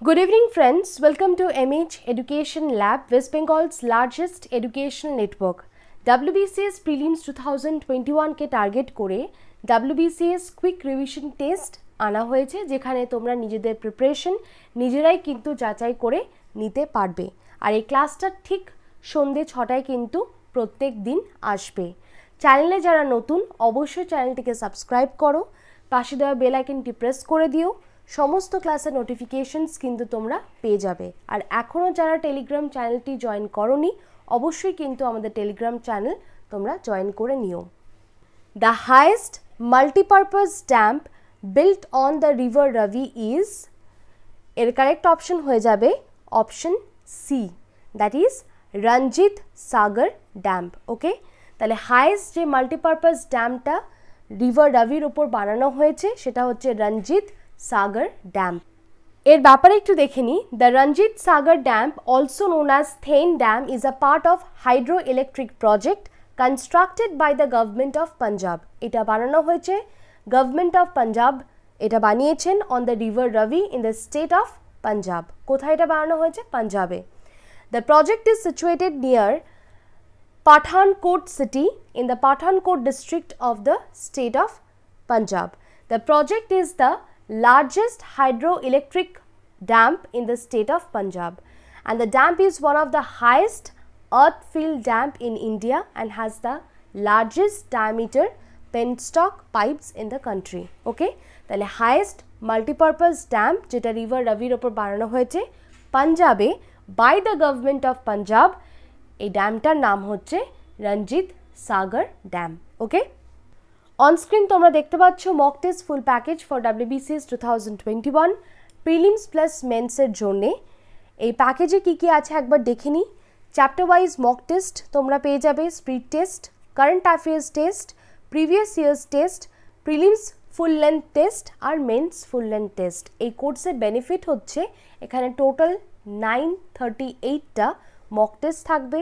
Good evening friends, welcome to MH Education Lab, West Bengal's largest educational network. WBCS Prelims 2021 के target করে WBCS quick revision test আনা হয়েছে যেখানে তোমরা নিজেদের প্রিপারেশন নিজেরাই কিন্তু যাচাই করে নিতে পারবে। আর এই ক্লাসটা ঠিক সন্ধ্যে 6টায় কিন্তু প্রত্যেক দিন আসবে। চ্যানেলে যারা নতুন অবশ্যই চ্যানেলটিকে সাবস্ক্রাইব করো, পাশে দেওয়া বেল আইকনটি প্রেস করে দিও। সমস্ত ক্লাসের নোটিফিকেশনস কিন্তু তোমরা পেয়ে যাবে। আর এখনও যারা টেলিগ্রাম চ্যানেলটি জয়েন করোনি অবশ্যই কিন্তু আমাদের টেলিগ্রাম চ্যানেল তোমরা জয়েন করে নিও। The highest multipurpose dam built on the river Ravi is, এর কারেক্ট অপশন হয়ে যাবে option c, that is Ranjit Sagar dam. Okay, তাহলে হাইয়েস্ট যে মাল্টিপারপাস ড্যামটা রিভার রাভির ওপর বানানো হয়েছে সেটা হচ্ছে রঞ্জিত সাগর ড্যাম্প। এর ব্যাপারে একটু দেখে নিই। The Ranjit Sagar dam, also known as Thein dam, is a part of hydro electric project constructed by the government of Punjab. এটা বানানো হয়েছে গভর্নমেন্ট অফ পাঞ্জাব, এটা বানিয়েছেন on the river Ravi in the state of Punjab. কোথায় এটা বানানো হয়েছে? পাঞ্জাবে। The project is situated near Pathankot city in the Pathankot district of the state of Punjab. The project is the largest hydroelectric dam in the state of Punjab, and the dam is one of the highest earth-filled dam in India and has the largest diameter penstock pipes in the country. Okay, তাহলে highest multipurpose dam যেটা river রাভির ওপর বানানো হয়েছে পাঞ্জাবে by the government of Punjab, এই ড্যামটার নাম হচ্ছে রঞ্জিত সাগর dam. ওকে, onscreen তোমরা দেখতে পাচ্ছ mock test full package for WBCS 2021 prelims plus মেন্সের জন্যে। এই প্যাকেজে কী কী আছে একবার দেখে নিই। চ্যাপ্টার ওয়াইজ মক টেস্ট তোমরা পেয়ে যাবে, speed test, current affairs test, previous years test, prelims full length test আর মেন্স ফুল লেন্থ টেস্ট। এই কোর্সের বেনিফিট হচ্ছে এখানে টোটাল 938টা মক টেস্ট থাকবে,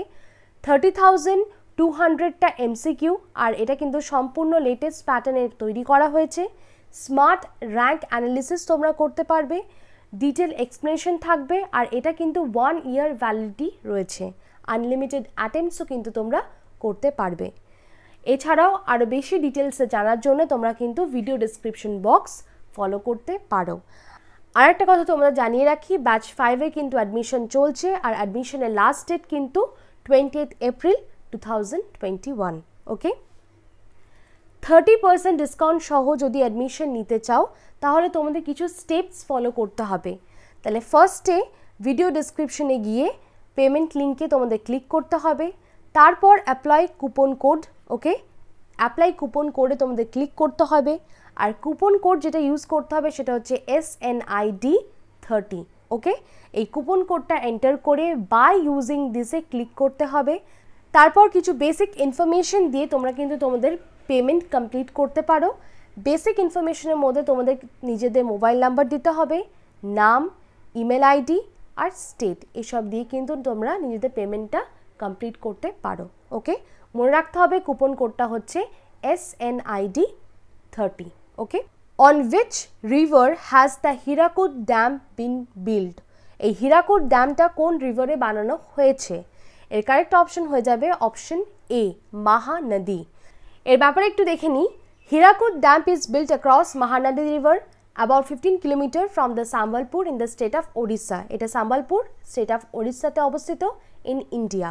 30,200টা MCQ, আর এটা কিন্তু সম্পূর্ণ লেটেস্ট প্যাটার্নে তৈরি করা হয়েছে। স্মার্ট র্যাঙ্ক অ্যানালিসিস তোমরা করতে পারবে, ডিটেল এক্সপ্লেনেশন থাকবে, আর এটা কিন্তু 1 ইয়ার ভ্যালিডিটি রয়েছে। আনলিমিটেড অ্যাটেম্পটসও কিন্তু তোমরা করতে পারবে। এছাড়াও আরও বেশি ডিটেলসে জানার জন্য তোমরা কিন্তু ভিডিও ডেসক্রিপশন বক্স ফলো করতে পারো। আর একটা কথা তোমরা জানিয়ে রাখি, ব্যাচ 5-এ কিন্তু অ্যাডমিশন চলছে আর অ্যাডমিশনের লাস্ট ডেট কিন্তু 20th এপ্রিল 2021। ওকে, 30% ডিসকাউন্ট সহ যদি অ্যাডমিশন নিতে চাও তাহলে তোমাদের কিছু স্টেপস ফলো করতে হবে। তাহলে ফার্স্টে ভিডিও ডেসক্রিপশনে গিয়ে পেমেন্ট লিঙ্কে তোমাদের ক্লিক করতে হবে, তারপর অ্যাপ্লাই কুপন কোড। ওকে, অ্যাপ্লাই কুপন কোডে তোমাদের ক্লিক করতে হবে, আর কুপন কোড যেটা ইউজ করতে হবে সেটা হচ্ছে SNID30। ওকে, এই কুপন কোডটা এন্টার করে বাই ইউজিং দিসে ক্লিক করতে হবে। তারপর কিছু বেসিক ইনফরমেশন দিয়ে তোমরা কিন্তু তোমাদের পেমেন্ট কমপ্লিট করতে পারো। বেসিক ইনফরমেশনের মধ্যে তোমাদের নিজেদের মোবাইল নাম্বার দিতে হবে, নাম, ইমেল আইডি আর স্টেট, এসব দিয়ে কিন্তু তোমরা নিজেদের পেমেন্টটা কমপ্লিট করতে পারো। ওকে, মনে রাখতে হবে কুপন কোডটা হচ্ছে SNID30। Okay, on which river has the Hirakud dam been build, এই হীরাকুদ ড্যামটা কোন রিভারে বানানো হয়েছে? এর কারেক্ট অপশন হয়ে যাবে অপশন এ, মহানদী। এর ব্যাপারে একটু দেখে নিই। Hirakud dam is built across Mahanadi river about 15 kilometre from the Sambalpur in the state of Odisha. এটা সাম্বলপুর স্টেট অফ ওড়িশাতে অবস্থিত ইন ইন্ডিয়া।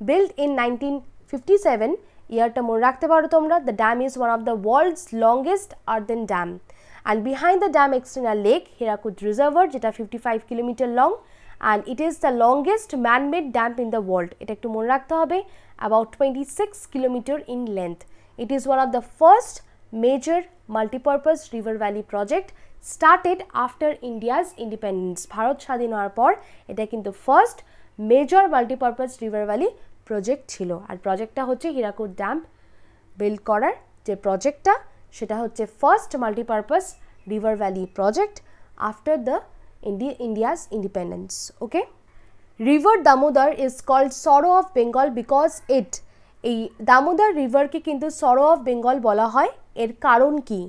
বিল্ড ইন 1957, ইয়ারটা মনে রাখতে পারো তোমরা। The dam is one of the world's longest earthen dam, and behind the dam extends a lake, Hirakud Reservoir, যেটা 55 kilometre long, and it is the longest man-made dam in the world. এটা একটু মনে রাখতে হবে, about 26 kilometre in length. It is one of the first major multipurpose river valley project started after India's independence. Bharat স্বাধীন হওয়ার পর এটা কিন্তু first major multipurpose river valley project ছিল। আর প্রজেক্টটা হচ্ছে হীরাকুদ ড্যাম বিল্ড করার যে প্রজেক্টটা সেটা হচ্ছে first multipurpose river valley project after the India's independence. Okay, river Damodar is called sorrow of Bengal because it, এই দামোদর রিভারকে কিন্তু সরো অফ বেঙ্গল বলা হয়। এর কারণ কি?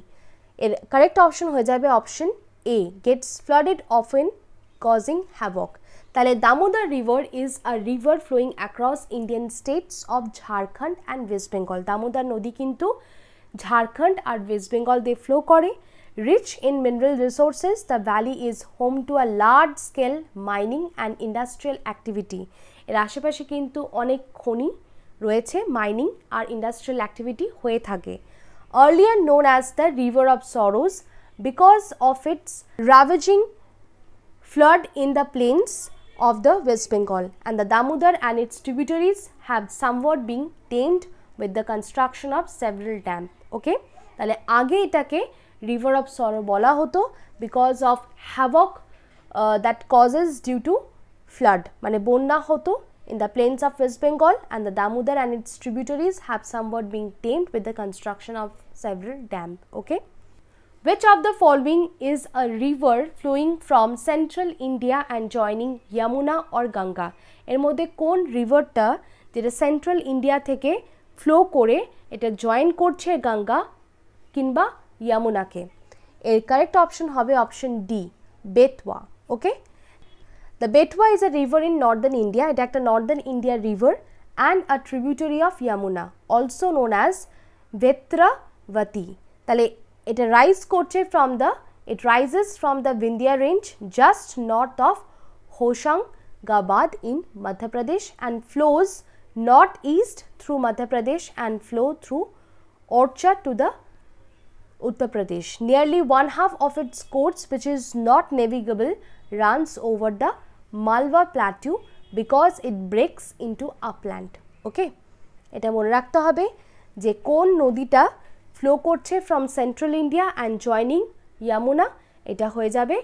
এর কারেক্ট অপশন হয়ে যাবে option a, gates flooded often causing havoc. তাহলে Damodar river is a river flowing across Indian states of Jharkhand and West Bengal. Damodar নদী কিন্তু ঝাড়খণ্ড আর ওয়েস্ট বেঙ্গল দিয়ে ফ্লো করে। Rich in mineral resources, the valley is home to a large scale mining and industrial activity. এর আশেপাশে কিন্তু অনেক খনি রয়েছে, মাইনিং আর ইন্ডাস্ট্রিয়াল অ্যাক্টিভিটি হয়ে থাকে। Earlier known as the River of Sorrows because of its ravaging flood in the plains of the West Bengal, and the Damodar and its tributaries have somewhat been tamed with the construction of several dams. Okay, তাহলে আগে এটাকে River of Sorrow বলা হতো because of havoc that causes due to flood, মানে বন্যা হতো in the plains of West Bengal, and the Damodar and its tributaries have somewhat been tamed with the construction of several dams. Okay, which of the following is a river flowing from central India and joining Yamuna or Ganga? এর মধ্যে কোন রিভারটা যেটা central India থেকে flow করে এটা join করছে গঙ্গা কিংবা ইয়ামুনাকে? এর কারেক্ট অপশন হবে option d, Betwa. Okay, The Betwa is a river in northern India. এটা একটা northern India river and a tributary of Yamuna, also known as Vetravati. তাহলে এটা it rises from the Vindhya range just north of Hoshangabad in Madhya Pradesh and flows northeast through Madhya Pradesh and flow through Orcha to the Uttar Pradesh. Nearly one half of its course, which is not navigable, runs over the Malwa plateau because it breaks into upland. Okay, এটা মনে রাখতে হবে যে কোন নদীটা flow করছে from central India and joining Yamuna, এটা হয়ে যাবে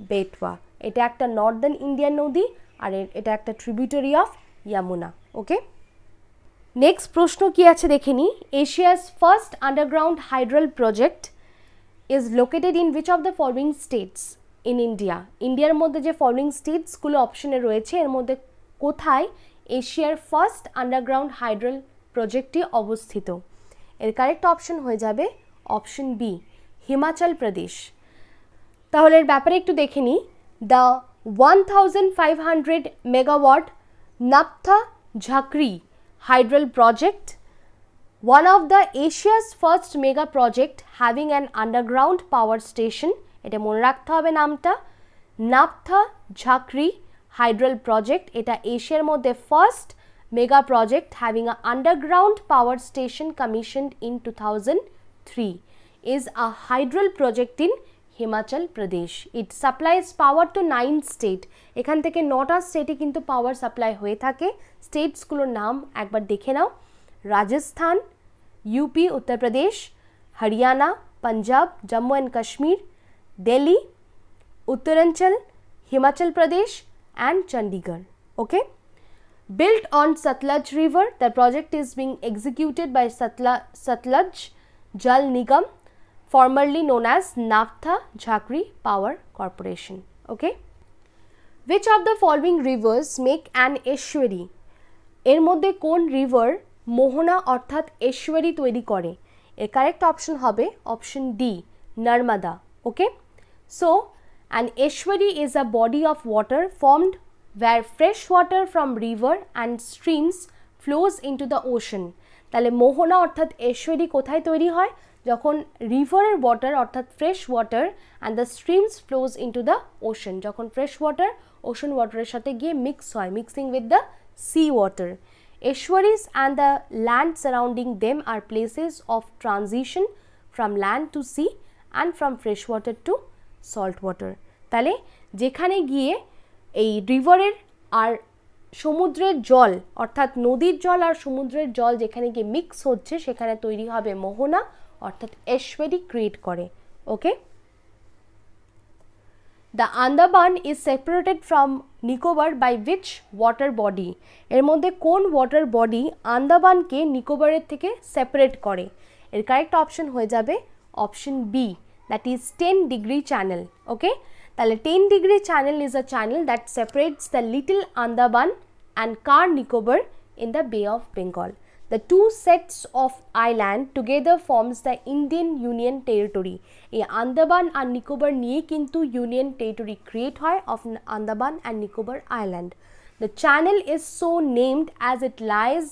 বেতওয়া। এটা একটা নর্দার্ন ইন্ডিয়ান নদী আর এটা একটা tributary of Yamuna. Okay, next প্রশ্ন কি আছে দেখে নিই। Asia's first underground hydel project is located in which of the following states in India? ইন্ডিয়ার মধ্যে যে ফলোইং স্টেটসগুলো অপশনে রয়েছে এর মধ্যে কোথায় এশিয়ার ফার্স্ট আন্ডারগ্রাউন্ড হাইড্রাল প্রজেক্টটি অবস্থিত? এর কারেক্ট অপশন হয়ে যাবে অপশন বি, হিমাচল প্রদেশ। তাহলে এর ব্যাপারে একটু দেখে নিই। The 1500 megawatt Naptha Jhakri hydel project, one of the Asia's first mega project having an underground power station. এটা মনে রাখতে হবে নামটা, নাপথা ঝাকরি হাইড্রাল প্রজেক্ট। এটা এশিয়ার মধ্যে first mega project having a underground power station commissioned in 2003 is a hydral project in Himachal Pradesh. It supplies power to 9 state. এখান থেকে 9টা স্টেটে কিন্তু পাওয়ার সাপ্লাই হয়ে থাকে। স্টেটসগুলোর নাম একবার দেখে নাও, Rajasthan, UP Uttar Pradesh, Haryana, Punjab, Jammu and Kashmir, Delhi, Uttaranchal, Himachal Pradesh and Chandigarh. Okay, built on Satluj River, the project is being executed by Satluj Jal Nigam, formerly known as Naphtha Jhakri Power Corporation. Okay, which of the following rivers make an estuary? এর মধ্যে কোন river মোহনা অর্থাৎ এস্টুয়ারি তৈরি করে? এর correct option হবে option D, Narmada. Okay, so an estuary is a body of water formed where fresh water from river and streams flows into the ocean. তাহলে মোহনা অর্থাৎ এস্টুয়ারি কোথায় তৈরি হয়? যখন রিভারের ওয়াটার অর্থাৎ fresh water and the streams flows into the ocean, যখন fresh water ocean ওয়াটারের সাথে গিয়ে মিক্স হয়, mixing with the sea water. Estuaries and the land surrounding them are places of transition from land to sea and from fresh water to salt water. তাহলে যেখানে গিয়ে এই রিভারের আর সমুদ্রের জল অর্থাৎ নদীর জল আর সমুদ্রের জল যেখানে গিয়ে মিক্স হচ্ছে সেখানে তৈরি হবে মোহনা অর্থাৎ এস্টুয়ারি ক্রিয়েট করে। Okay, the Andaman is separated from Nicobar by which water body? এর মধ্যে কোন ওয়াটার বডি আন্দামানকে নিকোবরের থেকে সেপারেট করে? এর কারেক্ট অপশন হয়ে যাবে option b, that is 10 degree channel. Okay, তাহলে 10 degree channel is a channel that separates the little Andaman and Car Nicobar in the bay of Bengal. The two sets of island together forms the Indian Union Territory. এই আন্দামান আর নিকোবর নিয়ে কিন্তু union territory create হয় of Andaman and Nicobar island. The channel is so named as it lies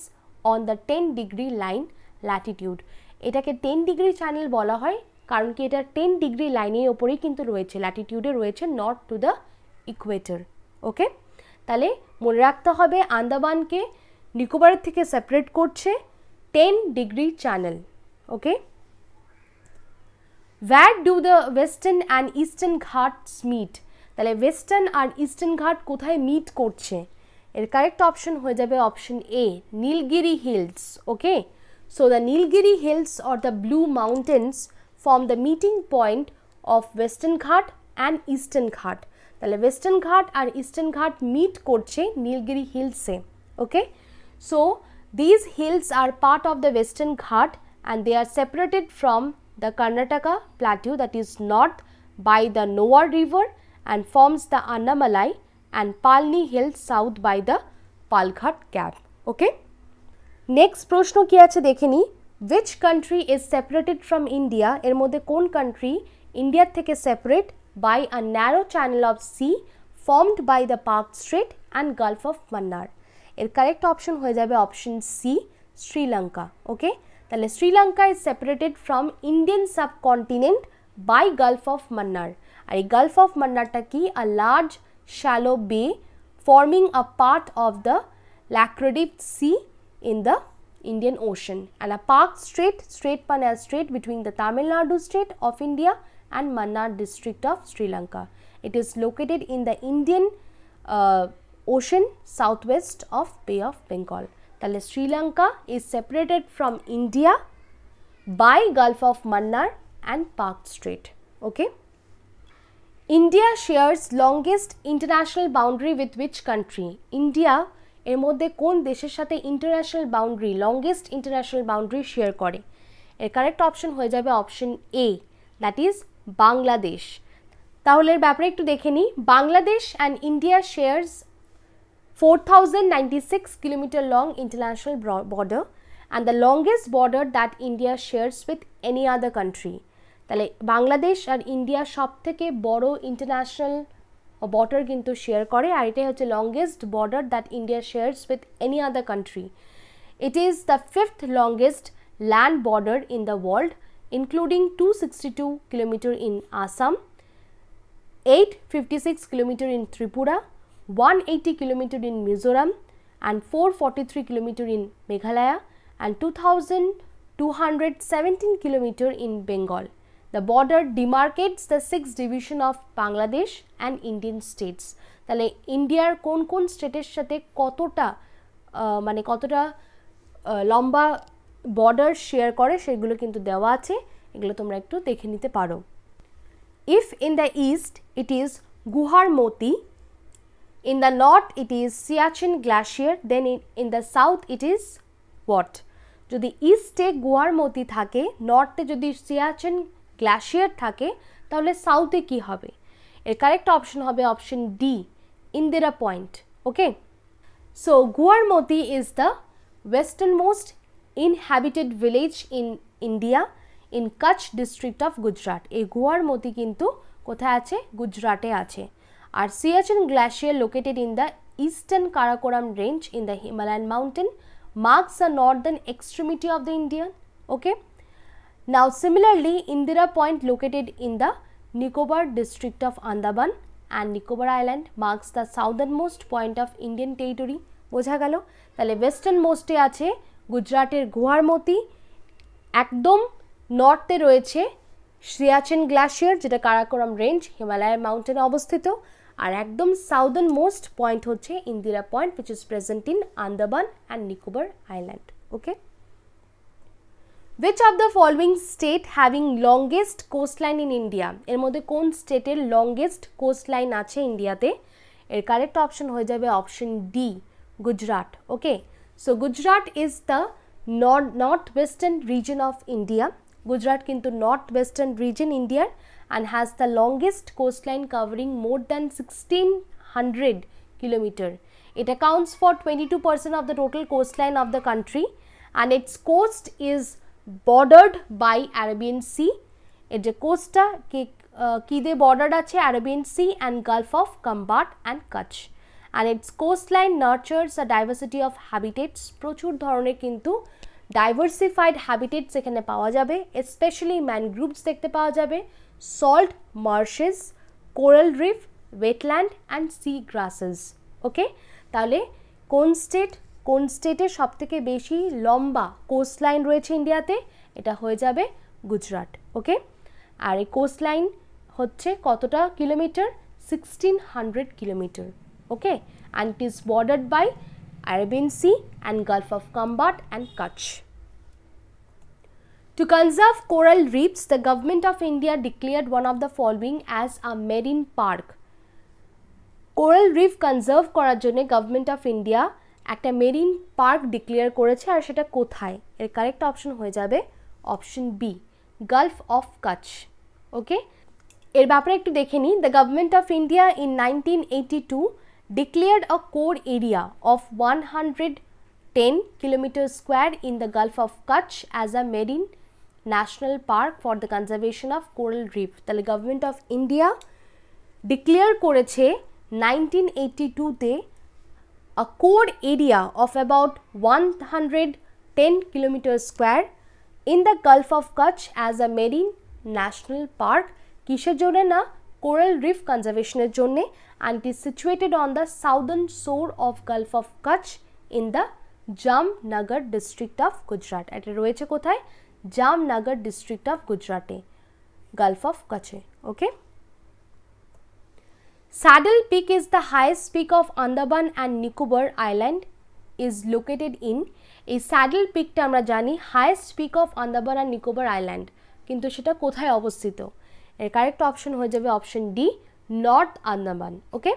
on the 10-degree line latitude. এটাকে 10-degree channel বলা হয় কারণ কি এটা 10-degree লাইনের ওপরেই কিন্তু রয়েছে, ল্যাটিটিউডে রয়েছে, নট টু দ্য ইকুয়েটর. ওকে, তাহলে মনে রাখতে হবে আন্দামানকে নিকোবরের থেকে সেপারেট করছে 10-degree channel. Okay, where do the western and eastern ghats meet? তাহলে ওয়েস্টার্ন আর ইস্টার্ন ঘাট কোথায় মিট করছে? এর কারেক্ট অপশন হয়ে যাবে option A, Nilgiri hills. Okay, so the Nilgiri hills or the blue mountains form the meeting point of western ঘাট and eastern ঘাট. তাহলে ওয়েস্টার্ন ঘাট আর ইস্টার্ন ঘাট মিট করছে নীলগিরি হিলসে. ওকে, so these hills are part of the western ghat and they are separated from the Karnataka plateau that is north by the Nowar river and forms the Annamalai and Palni hills south by the Palghat gap. Okay, next প্রশ্ন কি আছে দেখে নি. which country is separated from India? এর মধ্যে কোন country ইন্ডিয়ার থেকে separate by a narrow channel of sea formed by the Park Strait and Gulf of Mannar? এর কারেক্ট অপশন হয়ে যাবে অপশন সি, শ্রীলঙ্কা. ওকে, তাহলে Sri Lanka is separated from Indian subcontinent by gulf of Mannar. আর এই গালফ অফ মান্নারটা কি? A large shallow bay forming a part of the Laccadive sea in the Indian Ocean, and a Park Strait, Strait Panna Strait between the Tamil Nadu state of India and Mannar district of Sri Lanka. It is located in the Indian Ocean southwest of Bay of Bengal. Tale Sri Lanka is separated from India by Gulf of Mannar and Park Strait. Okay, India shares longest international boundary with which country? India এর মধ্যে কোন দেশের সাথে international boundary, longest international boundary share করে? এর correct option হয়ে যাবে option a, that is Bangladesh. তাহলে এর ব্যাপারে একটু দেখে নিই. Bangladesh and India shares 4096 kilometer long international border and the longest border that India shares with any other country. তাহলে বাংলাদেশ আর ইন্ডিয়া সব থেকে বড় ইন্টারন্যাশনাল বর্ডার কিন্তু শেয়ার করে, আর এটাই হচ্ছে longest border that India shares with any other country. It is the 5th longest land border in the world, including 262 kilometer in Assam, 856 kilometer in Tripura, 180 kilometer in Mizoram and 443 kilometer in Meghalaya and 2217 kilometer in Bengal. The border demarcates the 6th division of Bangladesh and Indian states. তাহলে ইন্ডিয়ার কোন কোন স্টেটের সাথে কতটা মানে কতটা লম্বা বর্ডার শেয়ার করে সেগুলো কিন্তু দেওয়া আছে, এগুলো তোমরা একটু দেখে নিতে পারো. If in the east it is Guharmoti, in the north it is Siachen glacier, then in the south it is what? যদি ইস্টে গুয়ারমতি থাকে, নর্থে যদি সিয়াচেন গ্লাসিয়ার থাকে, তাহলে সাউথে কি হবে? এর কারেক্ট অপশন হবে option d, Indira point. Okay, so Guharmoti is the westernmost inhabited village in India in Kutch district of Gujarat. এই গুয়ারমতি কিন্তু কোথায় আছে? গুজরাটে আছে. আর Siachen glacier located in the eastern Karakoram range in the Himalayan mountain marks the northern extremity of the India. Okay, now similarly Indira Point located in the Nicobar district of Andaman and Nicobar Island marks the southernmost point of Indian territory. বোঝা গেল? তাহলে western মোস্টে আছে গুজরাটের গুয়ারমতি, একদম নর্থে রয়েছে Siachen glacier যেটা Karakoram range হিমালয়ের মাউন্টেনে অবস্থিত, আর একদম সাউদার্ন মোস্ট পয়েন্ট হচ্ছে Indira point which is present in Andaman and Nicobar Island. Okay, which of the following state having longest coastline in India? এর মধ্যে কোন স্টেটের লংগেস্ট কোস্টলাইন আছে ইন্ডিয়াতে? এর কারেক্ট অপশন হয়ে যাবে option D, Gujarat. Okay, so Gujarat is the north western reason of India. Gujarat কিন্তু নর্থ ওয়েস্টার্ন রিজন ইন্ডিয়ার and has the longest coastline covering more than 1600 kilometer. It accounts for 22% of the total coastline of the country and its coast is bordered by Arabian Sea. এর যে কোস্টটা কি দিয়ে border আছে, Arabian Sea and Gulf of Cumberland and Kutch, and its coastline nurtures a diversity of habitats. প্রচুর ধরনের কিন্তু diversified habitats এখানে পাওয়া যাবে, স্পেশালি ম্যানগ্রোভস দেখতে পাওয়া যাবে, salt marshes, coral reef, wetland and sea grasses. Okay, তাহলে কোন স্টেটে সবথেকে বেশি লম্বা কোস্ট লাইন রয়েছে ইন্ডিয়াতে? এটা হয়ে যাবে গুজরাট। ওকে, আর এই কোস্ট লাইন হচ্ছে কতটা kilometre? 1600 kilometre. Okay, and it is bordered by Arabian Sea and Gulf of Cumberland and Kutch. To conserve coral reefs, the government of India declared one of the following as a marine park. Coral reef conserve করার জন্য government of India একটা marine park declare করেছে, আর সেটা কোথায়? এর correct option হয়ে যাবে option B, Gulf of কাচ। ওকে, এর ব্যাপারে একটু দেখে নিই। The government of India in 1982 declared a core area of 110 kilometers square in the Gulf of Kutch as a marine national park for the conservation of coral reef. তাহলে government of India declare করেছে 1982 তে a core area of about 110 kilometers square in the Gulf of Kutch as a marine national park. কিসের জন্য? না, coral reef conservation এর জন্য, and it is situated on the southern shore of Gulf of Kutch in the Jamnagar district of Gujarat. এটা রয়েছে কোথায়? Jamnagar district of Gujarate, Gulf of Kutch. Okay, Saddle Peak is the highest peak of Andaman and Nicobar Island is located in. এই Saddle Peak টা আমরা জানি highest peak of Andaman and Nicobar Island, কিন্তু সেটা কোথায় অবস্থিত? এর correct option হয়ে যাবে option d, north Andaman. Okay,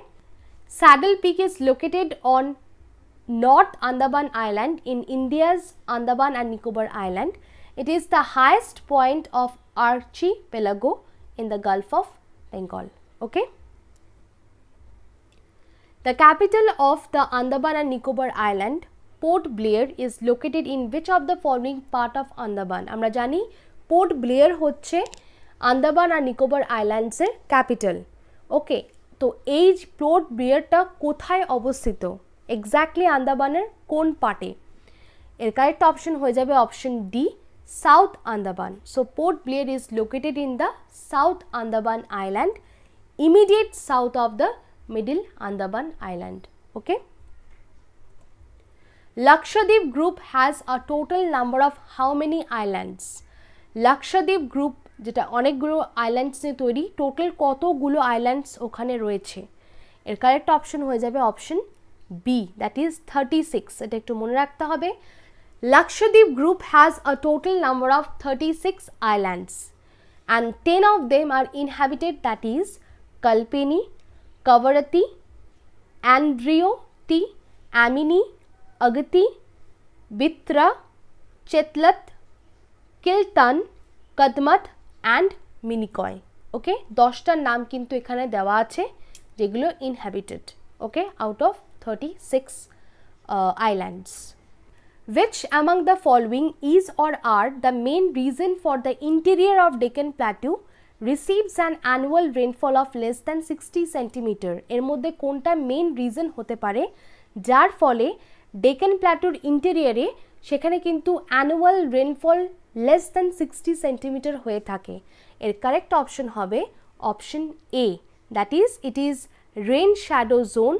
saddle peak is located on north Andaman island in India's Andaman and Nicobar island. It is the highest point of archipelago in the gulf of Bengal. Okay, the capital of the Andaman and Nicobar island Port Blair is located in which of the following part of Andaman? আমরা জানি Port Blair হচ্ছে আন্দামান আর নিকোবর আইল্যান্ডসের capital. Okay, তো এই port ব্লেয়ারটা কোথায় অবস্থিত? Exactly আন্দামানের কোন পার্টে? এর কারেক্ট অপশন হয়ে যাবে option D, south Andaman. So port Blair is located in the south Andaman island, immediate south of the middle Andaman island. Okay, Lakshadweep group has a total number of how many islands? Lakshadweep group যেটা অনেকগুলো islands নিয়ে তৈরি, total কতগুলো islands ওখানে রয়েছে? এর correct option হয়ে যাবে অপশন বি, দ্যাট ইজ 36। এটা একটু মনে রাখতে হবে। Lakshadweep group has a total number of 36 islands and 10 of them are inhabited, that is Kalpeni, Kavarati, Andrioti, Amini, Agati, Bitra, Chetlat, Kiltan, Kadmat and Minikoy. ওকে, 10টার নাম কিন্তু এখানে দেওয়া আছে যেগুলো inhabited. Okay, out of 36 islands. Which among the following is or are the main reason for the interior of Deccan Plateau receives an annual rainfall of less than 60 centimeter? এর মধ্যে কোনটা main reason হতে পারে যার ফলে ডেকান প্ল্যাটোর ইন্টেরিয়রে সেখানে কিন্তু annual rainfall less than 60 centimetre হয়ে থাকে? এর কারেক্ট অপশন হবে option a, that is it is rain shadow zone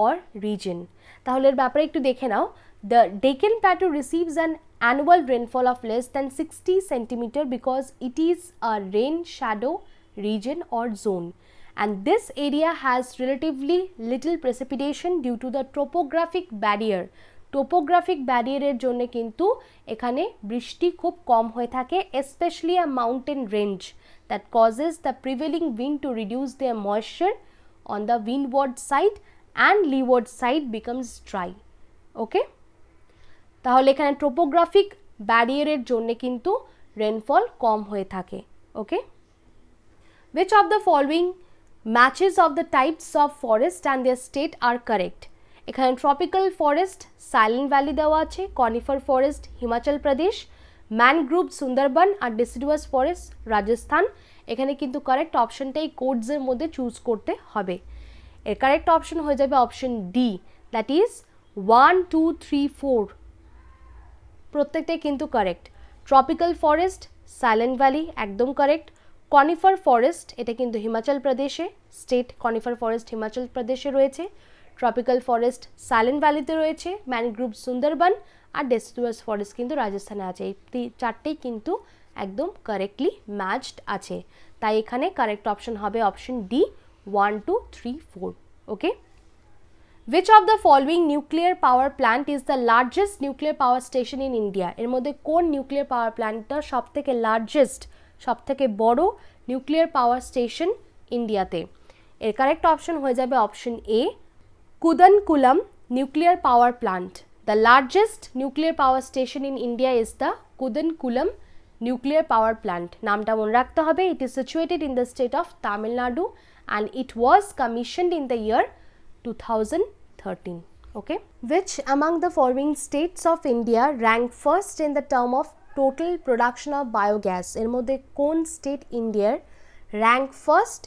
or region. তাহলে এর ব্যাপারে একটু দেখে নাও। The Deccan plateau receives an annual rainfall of less than 60 centimeter because it is a rain shadow region or zone, and this area has relatively little precipitation due to the topographic barrier. Topographic barrier এর জন্য কিন্তু এখানে বৃষ্টি খুব কম হয়ে থাকে, especially a mountain range that causes the prevailing wind to reduce their moisture on the windward side and leeward side becomes dry. Okay, তাহলে এখানে টোপোগ্রাফিক ব্যারিয়ারের জন্য কিন্তু রেনফল কম হয়ে থাকে। ওকে, which of the following matches of the types of forest and their state are correct? এখানে tropical forest silent valley দেওয়া আছে, conifer forest Himachal Pradesh, mangrove Sundarban আর ডিসিডুয়াস forest Rajasthan. এখানে কিন্তু কারেক্ট অপশনটাই কোডসের মধ্যে চুজ করতে হবে। এর কারেক্ট অপশন হয়ে যাবে অপশন ডি, দ্যাট ইজ 1 2 3 4 প্রত্যেকটাই কিন্তু correct. Tropical forest silent valley একদম কারেক্ট। কনিফার ফরেস্ট এটা কিন্তু হিমাচল প্রদেশে, স্টেট কনিফার ফরেস্ট হিমাচল প্রদেশে রয়েছে। ট্রপিক্যাল ফরেস্ট সাইলেন্ট ভ্যালিতে রয়েছে, ম্যানগ্রোভ সুন্দরবন আর ডেসিডুয়াস ফরেস্ট কিন্তু রাজস্থানে আছে। এই চারটেই কিন্তু একদম কারেক্টলি ম্যাচড আছে, তাই এখানে কারেক্ট অপশন হবে option D 1 2 3 4। Okay, which of the following nuclear power plant is the largest nuclear power station in India? এর মধ্যে কোন নিউক্লিয়ার পাওয়ার প্ল্যান্টটা সবথেকে লার্জেস্ট, সবথেকে বড় নিউক্লিয়ার পাওয়ার স্টেশন ইন্ডিয়াতে? এর কারেক্ট অপশন হয়ে যাবে option a, Kudankulam nuclear power plant. The largest nuclear power station in India is the Kudankulam nuclear power plant. নামটা মনে রাখতে হবে। It is situated in the state of Tamil Nadu and it was commissioned in the year 2013. Okay, which among the following states of India rank first in the term of total production of biogas? এর মধ্যে কোন state ইন্ডিয়ার rank first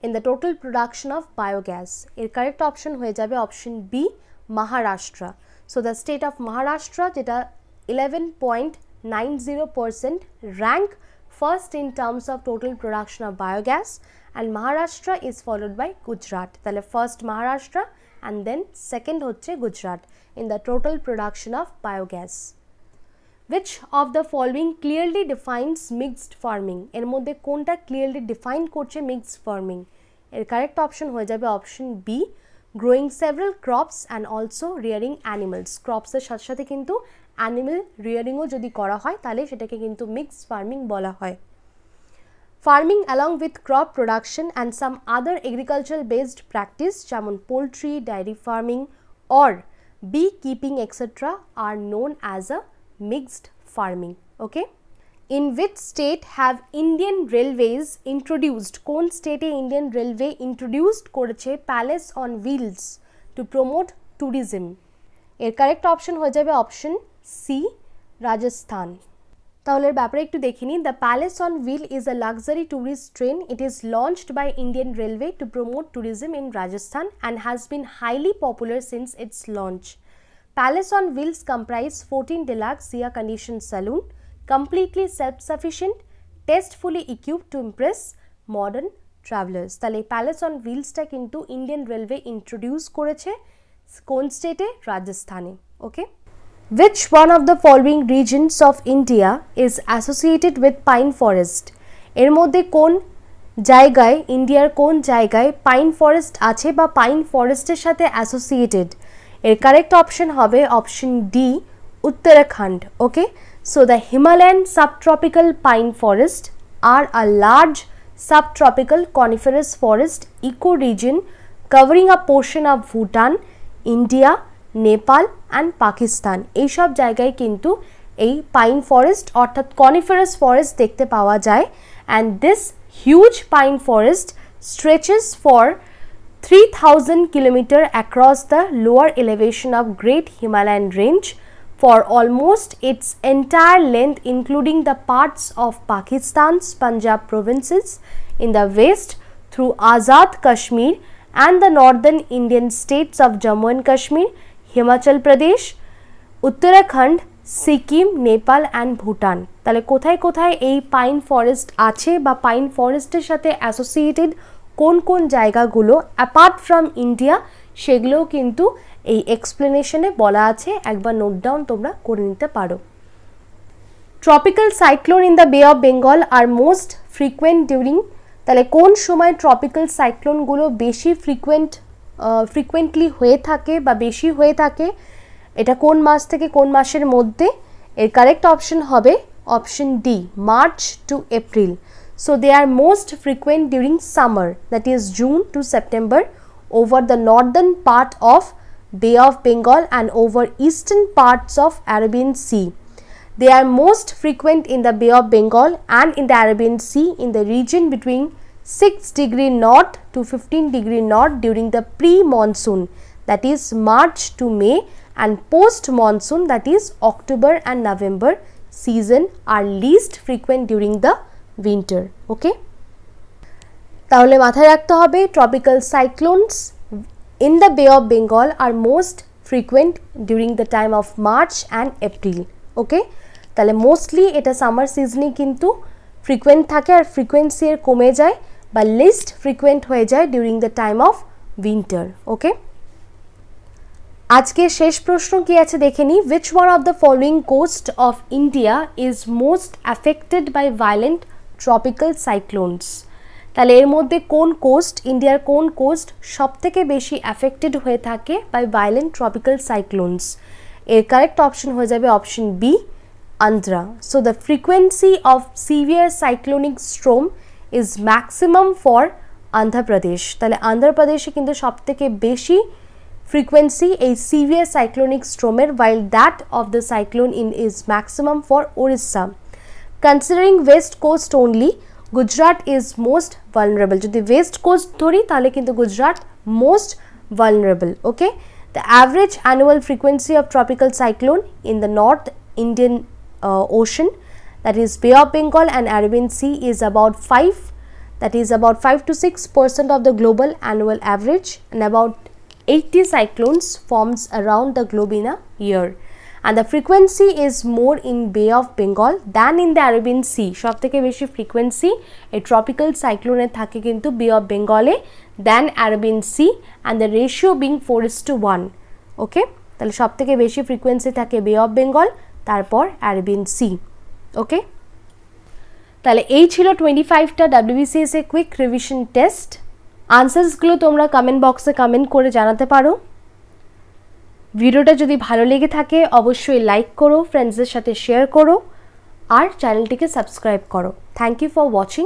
in the total production of biogas? এর correct option হয়ে যাবে option b, Maharashtra. So the state of Maharashtra যেটা 11.90% rank first in terms of total production of biogas, and Maharashtra is followed by Gujarat. তাহলে first Maharashtra and then second হচ্ছে Gujarat in the total production of biogas. Which of the following clearly defines mixed farming? এর মধ্যে কোনটা clearly define করছে mixed farming? এর correct option হয়ে যাবে option b, growing several crops and also rearing animals. ক্রপসের সাথে সাথে কিন্তু অ্যানিমেল রিয়ারিংও যদি করা হয় তাহলে সেটাকে কিন্তু মিক্সড ফার্মিং বলা হয়। Farming along with crop production and some other agricultural based practice যেমন poultry, dairy farming or bee keeping etc. are known as a mixed farming. Okay, in which state have Indian Railways introduced, কোন স্টেটে Indian railway introduced করেছে palace on wheels to promote tourism? এর correct option হয়ে যাবে option C, Rajasthan. তাহলে এর ব্যাপারে একটু দেখিনি। The palace on wheel is a luxury tourist train. It is launched by Indian railway to promote tourism in Rajasthan and has been highly popular since its launch. Palace on Wheels comprise 14 deluxe air-conditioned saloon, completely self-sufficient, tastefully equipped to impress modern travelers. তাহলে palace on হুইলসটা কিন্তু Indian railway introduce করেছে কোন স্টেটে? রাজস্থানে। ওকে, which one of the following regions of India is associated with pine forest? এর মধ্যে কোন জায়গায়, ইন্ডিয়ার কোন জায়গায় পাইন ফরেস্ট আছে বা পাইন ফরেস্টের সাথে অ্যাসোসিয়েটেড? এর কারেক্ট অপশন হবে option D, Uttarakhand. Okay, so the Himalayan subtropical pine forest are a large subtropical coniferous forest ecoregion covering a portion of Bhutan, India, Nepal and Pakistan. এই সব জায়গায় কিন্তু এই পাইন ফরেস্ট অর্থাৎ কনিফারাস ফরেস্ট দেখতে পাওয়া যায়, and this huge pine forest stretches for 3000 km across the lower elevation of Great Himalayan Range for almost its entire length, including the parts of Pakistan's Punjab provinces in the west through Azad Kashmir and the northern Indian states of Jammu and Kashmir, Himachal Pradesh, Uttarakhand, Sikkim, Nepal and Bhutan. তাহলে কোথায় কোথায় এই pine forest আছে বা pine ফরেস্টের সাথে associated কোন কোন জায়গাগুলো অ্যাপার্ট ফ্রম ইন্ডিয়া সেগুলোও কিন্তু এই এক্সপ্লেনেশনে বলা আছে, একবার নোট ডাউন তোমরা করে নিতে পারো। Tropical cyclone in the bay of Bengal are most frequent during, তাহলে কোন সময় ট্রপিক্যাল সাইক্লোনগুলো বেশি ফ্রিকুয়েন্টলি হয়ে থাকে বা বেশি হয়ে থাকে, এটা কোন মাস থেকে কোন মাসের মধ্যে? এর কারেক্ট অপশন হবে option d, March to April. So they are most frequent during summer, that is June to September, over the northern part of Bay of Bengal and over eastern parts of Arabian Sea. They are most frequent in the Bay of Bengal and in the Arabian Sea in the region between 6 degree north to 15 degree north during the pre-monsoon, that is March to May, and post monsoon, that is October and November season, are least frequent during the winter. Okay, তাহলে মাথায় রাখতে হবে tropical cyclones in the Bay of Bengal are most frequent during the time of March and April. Okay, তাহলে mostly এটা summer সিজনে কিন্তু frequent থাকে, আর frequency এর কমে যায় বা লিস্ট ফ্রিকোয়েন্ট হয়ে যায় during the time of winter. Okay, আজকে শেষ প্রশ্ন কি আছে দেখে নিই। which one of the following coast of India is most affected by violent tropical cyclones? তাহলে এর মধ্যে কোন কোস্ট, ইন্ডিয়ার কোন কোস্ট সবথেকে বেশি অ্যাফেক্টেড হয়ে থাকে বাই ভায়োলেন্ট ট্রপিক্যাল সাইক্লোনস? এর কারেক্ট অপশন হয়ে যাবে option b, Andhra. So the frequency of severe cyclonic storm is maximum for Andhra Pradesh. তাহলে অন্ধ্রপ্রদেশে কিন্তু সবথেকে বেশি ফ্রিকোয়েন্সি এই সিভিয়ার সাইক্লোনিক স্ট্রোমের, while that of the cyclone is maximum for Orissa. Considering west coast only, Gujarat is most vulnerable. যদি west coast ধরি তাহলে কিন্তু Gujarat most vulnerable. Okay, the average annual frequency of tropical cyclone in the North Indian Ocean, that is Bay of Bengal and Arabian Sea, is about 5 to 6% of the global annual average, and about 80 cyclones forms around the globe in a year, and the frequency is more in Bay of Bengal than in the Arabian Sea. সব থেকে বেশি frequency এই tropical সাইক্লোনের থাকে কিন্তু bay of বেঙ্গলে then Arabian sea, and the ratio being 4:1. Okay, তাহলে সব থেকে বেশি ফ্রিকোয়েন্সি থাকে বে অফ বেঙ্গল, তারপর আরবিয়ান সি। ওকে, তাহলে এই ছিল 25টা WBCS a quick revision test. আনসার্সগুলো তোমরা কমেন্ট বক্সে কমেন্ট করে জানাতে পারো। ভিডিওটা যদি ভালো লেগে থাকে অবশ্যই লাইক করো, ফ্রেন্ডসদের সাথে শেয়ার করো, আর চ্যানেলটিকে সাবস্ক্রাইব করো। Thank you for watching.